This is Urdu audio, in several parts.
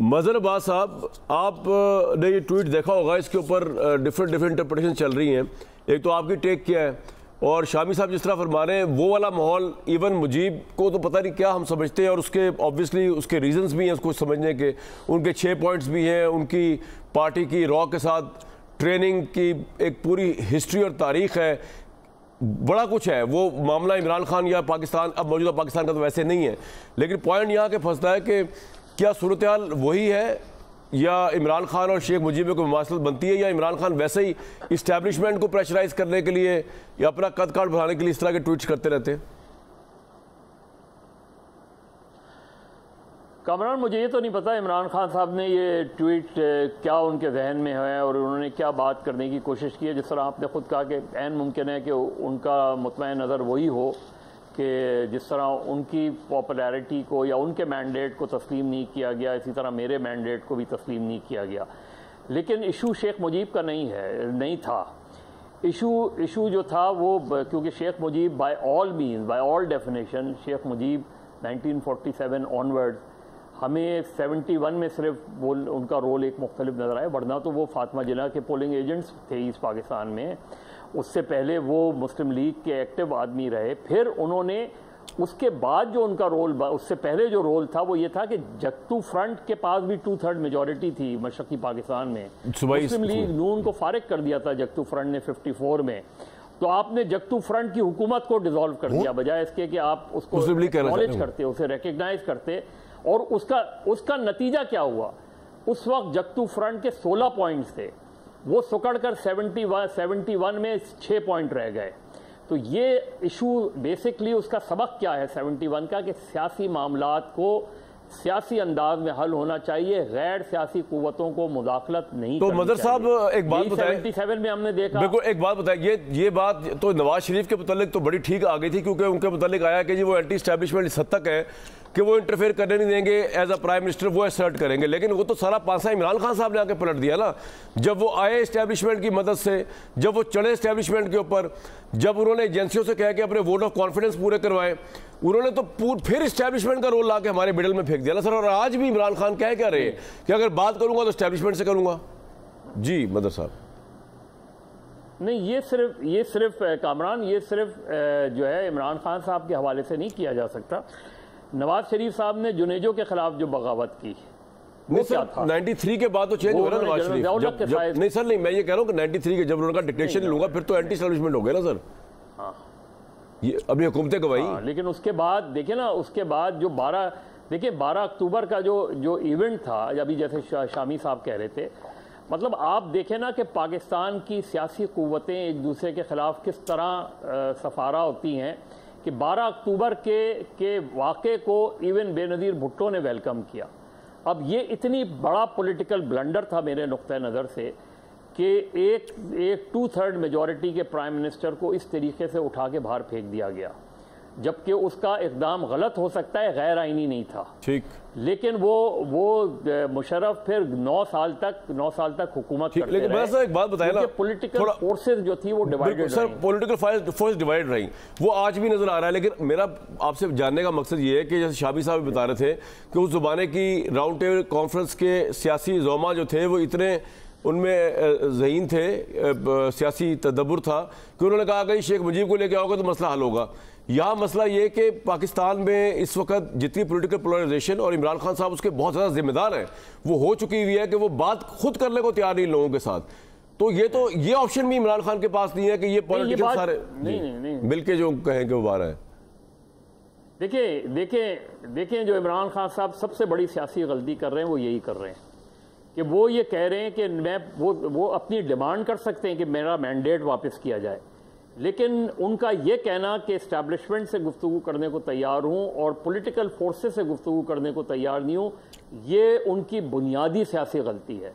مظہر عباس صاحب، آپ نے یہ ٹویٹ دیکھا ہوگا، اس کے اوپر ڈفرینٹ انٹرپریٹیشن چل رہی ہیں. ایک تو آپ کی ٹیک کیا ہے، اور شامی صاحب جس طرح فرما رہے ہیں وہ والا ماحول ایون مجیب کو تو پتہ نہیں کیا ہم سمجھتے ہیں، اور اس کے آبویسلی اس کے ریزنز بھی ہیں اس کو سمجھنے کے. ان کے 6 پوائنٹس بھی ہیں، ان کی پارٹی کی را کے ساتھ ٹریننگ کی ایک پوری ہسٹری اور تاریخ ہے، بڑا کچھ ہے. وہ معاملہ عمران خان یا پاکستان، اب موجودہ پاکستان کا تو ویسے نہیں ہے، لیکن پوائنٹ یہاں کے پھنستا ہے کہ کیا صورتحال وہی ہے، یا عمران خان اور شیخ مجیب میں کوئی مماثلت بنتی ہے، یا عمران خان ویسے ہی اسٹیبلشمنٹ کو پریشرائز کرنے کے لیے یا اپنا قد کاٹ بڑھانے کے لیے اس طرح کے ٹویٹس کرتے رہتے ہیں؟ کامران، مجھے یہ تو نہیں پتا عمران خان صاحب نے یہ ٹویٹ کیا ان کے ذہن میں ہے اور انہوں نے کیا بات کرنے کی کوشش کی ہے. جس طرح آپ نے خود کہا کہ عین ممکن ہے کہ ان کا مطمئن نظر وہی ہو کہ جس طرح ان کی پاپولیرٹی کو یا ان کے مینڈیٹ کو تسلیم نہیں کیا گیا، اسی طرح میرے مینڈیٹ کو بھی تسلیم نہیں کیا گیا. لیکن ایشو شیخ مجیب کا نہیں تھا. ایشو جو تھا وہ کیونکہ Sheikh Mujib by all means, by all definition, Sheikh Mujib 1947 onward ہمیں 71 میں صرف ان کا رول ایک مختلف نظر آیا، ورنہ تو وہ فاطمہ جناح کے پولنگ ایجنٹس تھے ایسٹ پاکستان میں. اس سے پہلے وہ مسلم لیگ کے ایکٹیو آدمی رہے. پھر انہوں نے اس کے بعد جو ان کا رول، اس سے پہلے جو رول تھا وہ یہ تھا کہ جگتو فرنٹ کے پاس بھی 2/3 میجورٹی تھی مشرقی پاکستان میں. مسلم لیگ نون کو فارغ کر دیا تھا جگتو فرنٹ نے 54 میں. تو آپ نے جگتو فرنٹ کی حکومت کو ڈیزالو کر دیا بجائے اس کے کہ آپ اس کو اکنالج کرتے، اسے ریکگنائز کرتے. اور اس کا نتیجہ کیا ہوا؟ اس وقت جگتو فرنٹ کے 16 پوائنٹس تھے، وہ سکڑ کر 71 میں 6 پوائنٹ رہ گئے. تو یہ ایشو بیسکلی اس کا سبق کیا ہے 71 کا، کہ سیاسی معاملات کو سیاسی انداز میں حل ہونا چاہیے، غیر سیاسی قوتوں کو مداخلت نہیں کرنی چاہیے. تو مظہر صاحب ایک بات بتائیں، 77 میں ہم نے دیکھا. بالکل ایک بات بتائیں، یہ بات تو نواز شریف کے متعلق تو بڑی ٹھیک آ گئی تھی، کیونکہ ان کے متعلق آیا کہ جی وہ اینٹی اسٹیبلشمنٹ اس حد تک ہے کہ وہ انٹرفیئر کرنے نہیں دیں گے، ایز اے پرائم منسٹر وہ اسرٹ کریں گے. لیکن وہ تو سارا پانسہ عمران خان صاحب نے آ کے پلٹ دیا نا. جب وہ آئے اسٹیبلشمنٹ کی مدد سے، جب وہ چڑھے اسٹیبلشمنٹ کے اوپر، جب انہوں نے ایجنسیوں سے کہا کہ اپنے ووٹ آف کانفیڈنس پورے کروائیں، انہوں نے تو پھر اسٹیبلشمنٹ کا رول لا کے ہمارے مڈل میں پھینک دیا نا سر. اور آج بھی عمران خان کہہ کیا رہے ہیں کہ اگر بات کروں گا تو اسٹیبلشمنٹ سے کروں گا. جی مظہر صاحب. نہیں، یہ صرف کامران، یہ صرف جو ہے عمران خان صاحب کے حوالے سے نہیں کیا جا سکتا. نواز شریف صاحب نے جنیجو کے خلاف جو بغاوت کی، وہ کیا تھا؟ 93 کے بعد تو چینج ہو رہا نواز شریف. نہیں سر، نہیں، میں یہ کہہ رہا ہوں کہ 93 کے جب انہوں نے کہا ڈکٹیشن لوں گا، پھر تو اینٹی اسٹیبلشمنٹ ہو گیا نا سر. ہاں، یہ اپنی حکومتیں گوائی. لیکن اس کے بعد دیکھیں نا، اس کے بعد جو 12 اکتوبر کا جو ایونٹ تھا، ابھی جیسے شامی صاحب کہہ رہے تھے، مطلب آپ دیکھیں نا کہ پاکستان کی سیاسی قوتیں ایک دوسرے کے خلاف کس طرح سفارہ ہوتی ہیں، کہ 12 اکتوبر کے واقعے کو ایون بے نظیر بھٹو نے ویلکم کیا. اب یہ اتنی بڑا پولیٹیکل بلنڈر تھا میرے نقطہ نظر سے کہ ایک 2/3 میجورٹی کے پرائم منسٹر کو اس طریقے سے اٹھا کے باہر پھینک دیا گیا، جبکہ اس کا اقدام غلط ہو سکتا ہے، غیر آئینی نہیں تھا. ٹھیک. لیکن وہ مشرف پھر 9 سال تک حکومت کرتے رہے. لیکن بس ایک بات بتائیں نا، پولیٹیکل فورسز جو تھی وہ ڈیوائیڈڈ سر، پولیٹیکل فورس ڈیوائیڈ رہی، وہ آج بھی نظر آ رہا ہے. لیکن میرا آپ سے جاننے کا مقصد یہ ہے کہ جیسے شابی صاحب بتا رہے تھے کہ اس زمانے کی راؤنڈ ٹیبل کانفرنس کے سیاسی زعما جو تھے وہ اتنے ان میں ذہین تھے، سیاسی تدبر تھا کہ انہوں نے کہا کہ شیخ مجیب کو لے کے آؤ گے تو مسئلہ حل ہوگا. یہاں مسئلہ یہ کہ پاکستان میں اس وقت جتنی پولیٹیکل پولرائزیشن، اور عمران خان صاحب اس کے بہت زیادہ ذمہ دار ہیں، وہ ہو چکی ہوئی ہے کہ وہ بات خود کرنے کو تیار نہیں لوگوں کے ساتھ. تو یہ آپشن بھی عمران خان کے پاس نہیں ہے کہ یہ پولیٹیکل سارے مل کے جو کہیں کہ وہ باہر ہے. دیکھیں جو عمران خان صاحب سب سے بڑی سیاسی غلطی کر رہے ہیں وہ یہی کر رہے ہیں کہ وہ یہ کہہ رہے ہیں کہ وہ اپنی ڈیمانڈ کر سکتے ہیں کہ میرا مینڈیٹ واپس کیا جائے، لیکن ان کا یہ کہنا کہ اسٹیبلشمنٹ سے گفتگو کرنے کو تیار ہوں اور پولیٹیکل فورسز سے گفتگو کرنے کو تیار نہیں ہوں، یہ ان کی بنیادی سیاسی غلطی ہے.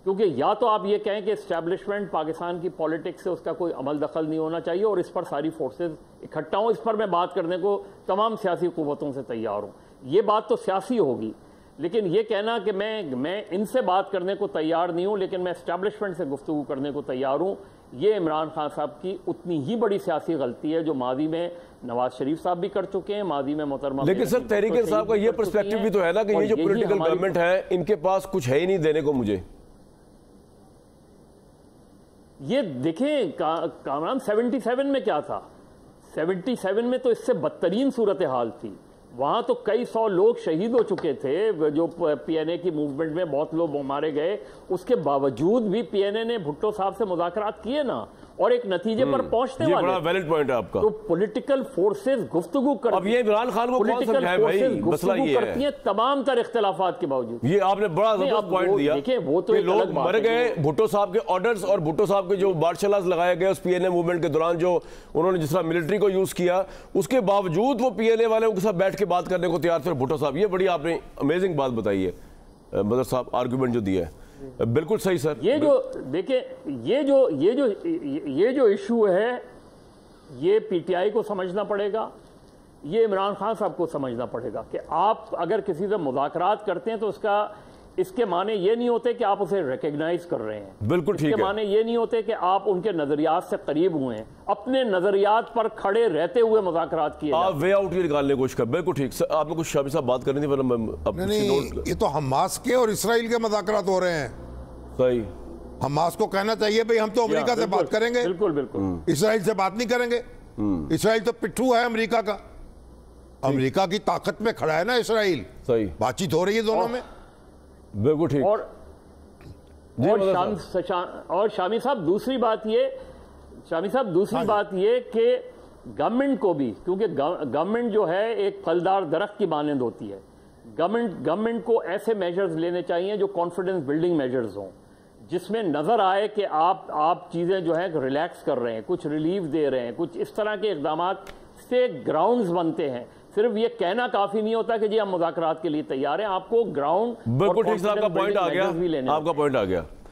کیونکہ یا تو آپ یہ کہیں کہ اسٹیبلشمنٹ پاکستان کی پولیٹکس سے اس کا کوئی عمل دخل نہیں ہونا چاہیے اور اس پر ساری فورسز اکٹھا ہوں، اس پر میں بات کرنے کو تمام سیاسی قوتوں سے تیار ہوں. یہ بات تو سیاسی ہوگی. لیکن یہ کہنا کہ میں ان سے بات کرنے کو تیار نہیں ہوں لیکن میں اسٹیبلشمنٹ سے گفتگو کرنے کو تیار ہوں، یہ عمران خان صاحب کی اتنی ہی بڑی سیاسی غلطی ہے جو ماضی میں نواز شریف صاحب بھی کر چکے ہیں، ماضی میں محترمہ لیکن سر تحریک انصاف کا یہ پرسپیکٹو بھی تو ہے نا کہ یہ جو پولیٹیکل گورنمنٹ ہے ان کے پاس کچھ ہے ہی نہیں دینے کو مجھے. یہ دیکھیں کامران 77 میں کیا تھا، 77 میں تو اس سے بدترین صورتحال تھی. وہاں تو کئی سو لوگ شہید ہو چکے تھے، جو پی این اے کی موومنٹ میں بہت لوگ مارے گئے. اس کے باوجود بھی پی این اے نے بھٹو صاحب سے مذاکرات کیے نا، اور ایک نتیجے پر پہنچنے والے. یہ بڑا ویلڈ پوائنٹ ہے آپ کا. تو پولیٹیکل فورسز گفتگو کرتی ہیں، اب یہ عمران خان کو کون سمجھائے بھائی، مسئلہ یہ ہے تمام تر اختلافات کے باوجود. یہ آپ نے بڑا زبردست پوائنٹ دیا کہ لوگ مر گئے، بھٹو صاحب کے آرڈرز اور بھٹو صاحب کے جو مارشل لگائے گئے اس پی این اے موومنٹ کے دوران، جو انہوں نے جس طرح ملٹری کو یوز کیا، اس کے باوجود وہ پی این اے والوں کے ساتھ بیٹھ کے بات کرنے کو تیار تھے بھٹو صاحب. یہ بڑی آپ نے امیزنگ بات بتائی ہے بدر صاحب، آرگومنٹ جو دیا ہے بالکل صحیح سر. یہ جو دیکھیں یہ جو ایشو ہے یہ پی ٹی آئی کو سمجھنا پڑے گا، یہ عمران خان صاحب کو سمجھنا پڑے گا کہ آپ اگر کسی سے مذاکرات کرتے ہیں تو اس کے معنی یہ نہیں ہوتے کہ آپ اسے ریکگنائز کر رہے ہیں. بالکل ٹھیک ہے. اس کے معنی یہ نہیں ہوتے کہ آپ ان کے نظریات سے قریب ہوئے ہیں. اپنے نظریات پر کھڑے رہتے ہوئے مذاکرات کیے، آپ وے آؤٹ کی نکالنے کی کوشش کر. بالکل ٹھیک. آپ نے کچھ شامی صاحب بات کرنی تھی؟ نہیں، یہ تو حماس کے اور اسرائیل کے مذاکرات ہو رہے ہیں. صحیح. حماس کو کہنا چاہیے بھئی ہم تو امریکہ سے بات کریں گے، بالکل بالکل، اسرائیل سے بات نہیں کریں گے. اسرائیل تو پٹھو ہے امریکہ کا، امریکہ کی طاقت میں کھڑا ہے نا اسرائیل. صحیح. بات چیت ہو رہی ہے دونوں میں. بالکل ٹھیک. اور شامی صاحب دوسری بات یہ کہ گورنمنٹ کو بھی، کیونکہ گورنمنٹ جو ہے ایک پھلدار درخت کی مانند ہوتی ہے، گورنمنٹ کو ایسے میجرز لینے چاہیے جو کانفیڈنس بلڈنگ میجرز ہوں، جس میں نظر آئے کہ آپ چیزیں جو ہیں ریلیکس کر رہے ہیں، کچھ ریلیف دے رہے ہیں، کچھ اس طرح کے اقدامات سے گراؤنڈز بنتے ہیں. صرف یہ کہنا کافی نہیں ہوتا کہ جی ہم مذاکرات کے لیے تیار ہیں. آپ کو گراؤنڈ بالکل ٹھیک. آپ کا پوائنٹ آ گیا.